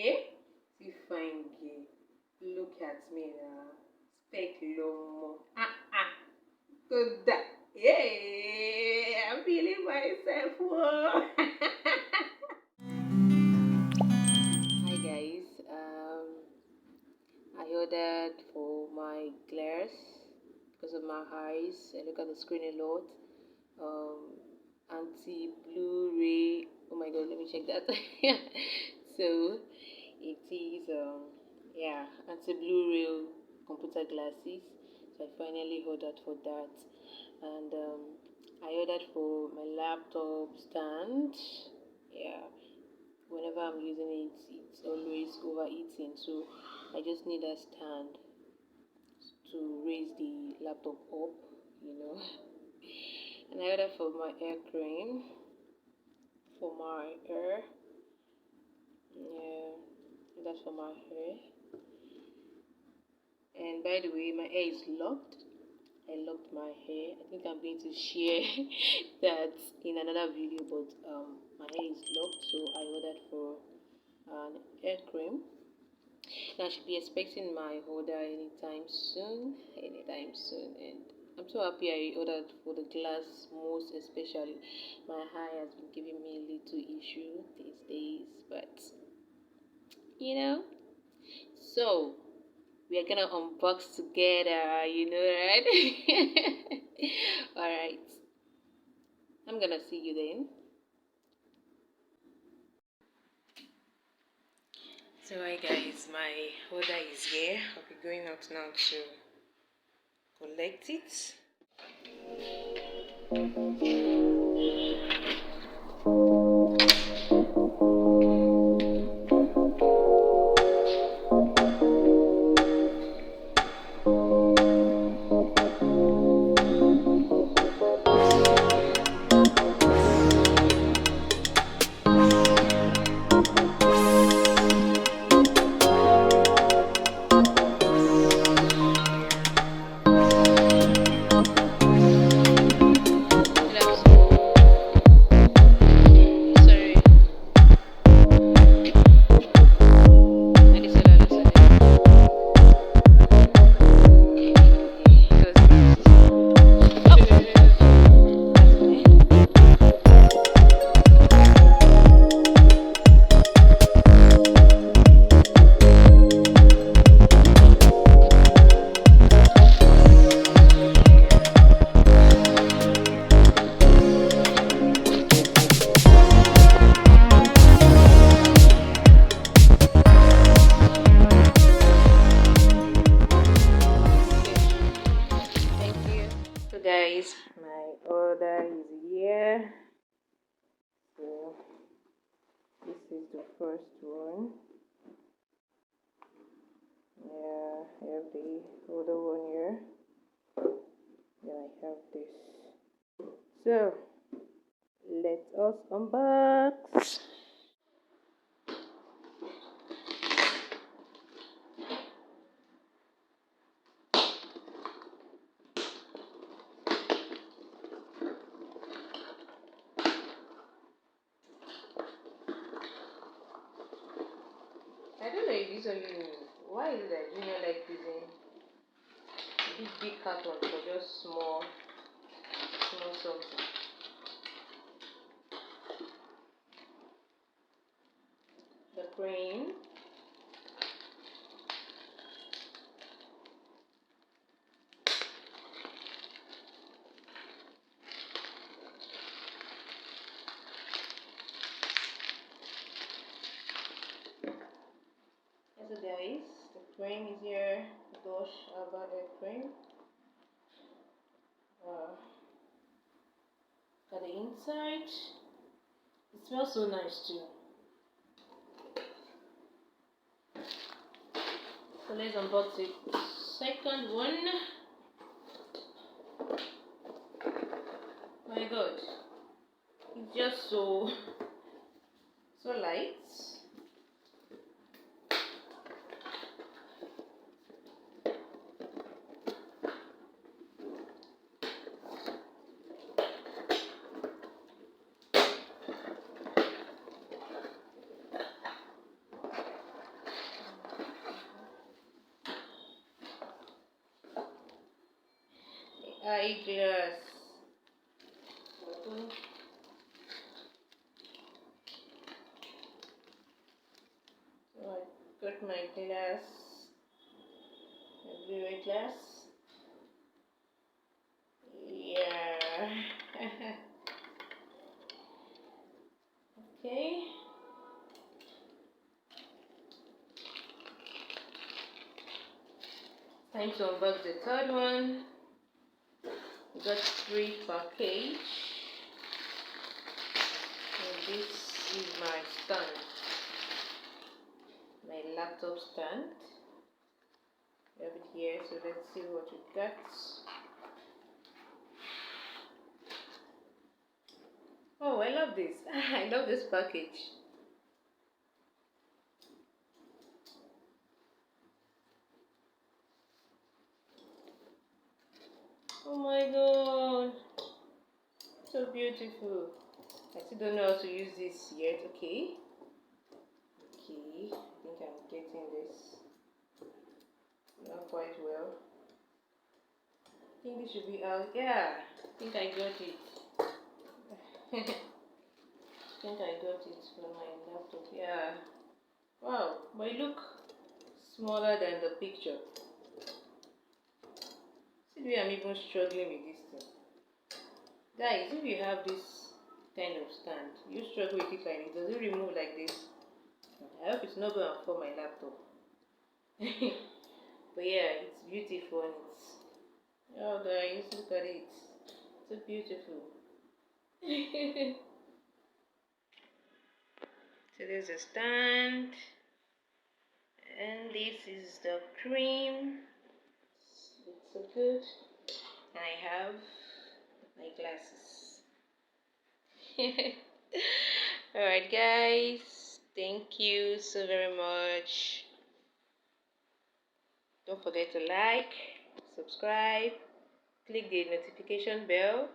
Eh? See fine girl. Look at me now. Spec lomo. Good. Yeah, I'm feeling myself. Whoa. Hi guys. I ordered for my glares because of my eyes. I look at the screen a lot. Anti-blue ray. Oh my god, let me check that. So it is yeah, anti-blue ray computer glasses. So I finally ordered for that, and I ordered for my laptop stand. Yeah, whenever I'm using it, it's always overheating. So I just need a stand to raise the laptop up, you know. And I ordered for my hair cream for my hair. Yeah, that's for my hair. And by the way, my hair is locked. I locked my hair. I think I'm going to share that in another video, but my hair is locked, so I ordered for an hair cream. And I should be expecting my order anytime soon. And I'm so happy I ordered for the glass, most especially. My eye has been giving me a little issue these days, but you know. So we are gonna unbox together, you know, right? Alright. I'm gonna see you then. So hi guys, my order is here. I'll be going out now to collect it. Guys, my order is here. So this is the first one. Yeah, I have the other one here. Then I have this. So let us unbox. I don't know if this only me. Why is it that Junior like using big carton for just small something? The cream. So guys, the cream is here. Gosh, Herbal hair cream. Got the inside. It smells so nice too. So let's unbox it. Second one. My god, it's just so light. eyeglass. So I got my glass, my blue glass. Yeah. Okay. Time to unbox the third one. We got 3 package. And this is my stand. My laptop stand. We have it here, so let's see what we got. Oh, I love this. I love this package. Oh my god, so beautiful. I still don't know how to use this yet. Okay, I think I'm getting this not quite well. I think this should be out. Yeah, I think I got it. I think I got it from my laptop. Yeah, wow, but it look smaller than the picture. See the way I'm even struggling with this thing. Guys, if you have this kind of stand, you struggle with it like this, does it remove like this? I hope it's not going to fall my laptop. But yeah, it's beautiful and it's, oh guys, look at it, so beautiful. So there's a stand, and this is the cream. It's so good. And I have my glasses. Alright guys, thank you so very much. Don't forget to like, subscribe, click the notification bell,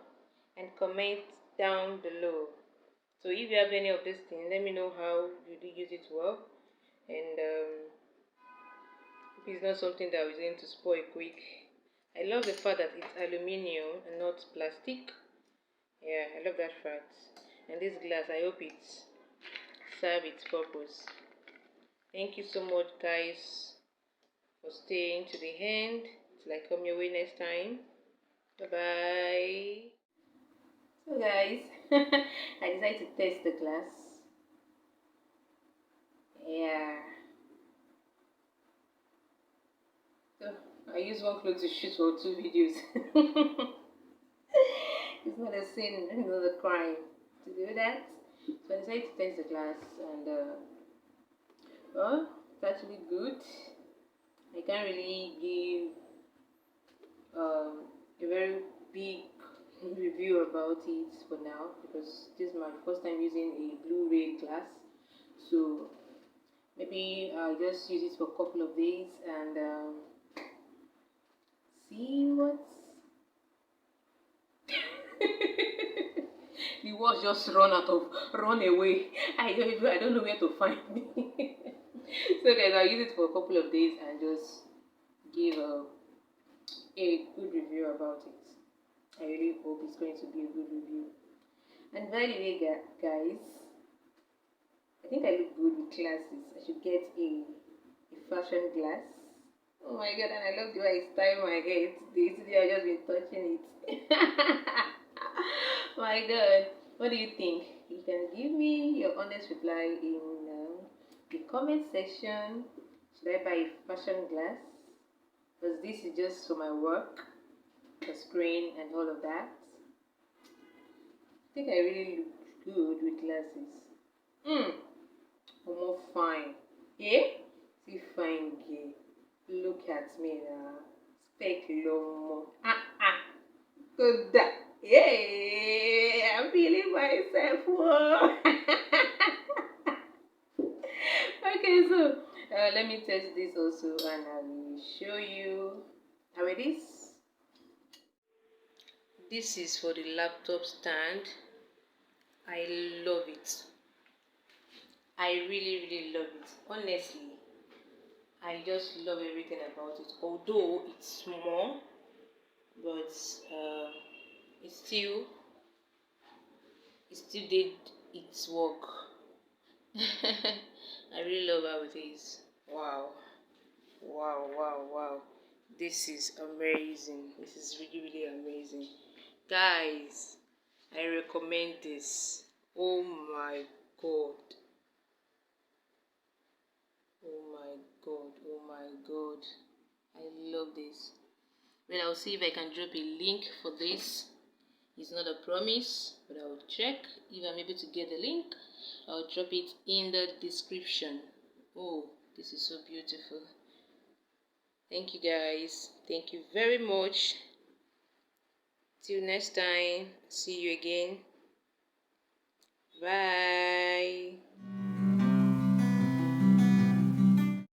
and comment down below. So if you have any of these things, let me know how you do use it well, and if it's not something that is going to spoil quick. I love the fact that it's aluminium and not plastic. Yeah, I love that fact. And this glass, I hope it serves its purpose. Thank you so much guys for staying to the end till I come your way next time. Bye bye. So guys, I decided to test the glass. Yeah. So I use one clothes to shoot for 2 videos. It's not a sin, it's not a crime to do that. So I decided to test the glass, and well, it's actually good. I can't really give a very big review about it for now, because this is my first time using a Blu-ray glass. So maybe I'll just use it for a couple of days and see what's the words just run away. I don't know where to find me. So guys, I'll use it for a couple of days and just give a good review about it. I really hope it's going to be a good review. And by the way guys, I think I look good with glasses. I should get a fashion glass. Oh my god, and I love the way I style my hair today. I've just been touching it. My god, what do you think? You can give me your honest reply in the comment section. Should I buy a fashion glass? Because this is just for my work, the screen and all of that. I think I really look good with glasses. I'm more fine. Yeah? See fine gay. Look at me now. Spec lomo. Good. Yeah, I'm feeling myself. Whoa. Okay, so let me test this also, and I will show you how it is. This is for the laptop stand. I love it. I really love it. Honestly, I just love everything about it. Although it's small, but it still did its work. I really love how it is. Wow, wow, wow, wow. This is amazing. This is really, really amazing. Guys, I recommend this. Oh my god. Oh my god. Oh my god. I love this. Well, I'll see if I can drop a link for this. It's not a promise, but I'll check if I'm able to get the link. I'll drop it in the description. Oh, this is so beautiful. Thank you guys. Thank you very much. Till next time. See you again. Bye.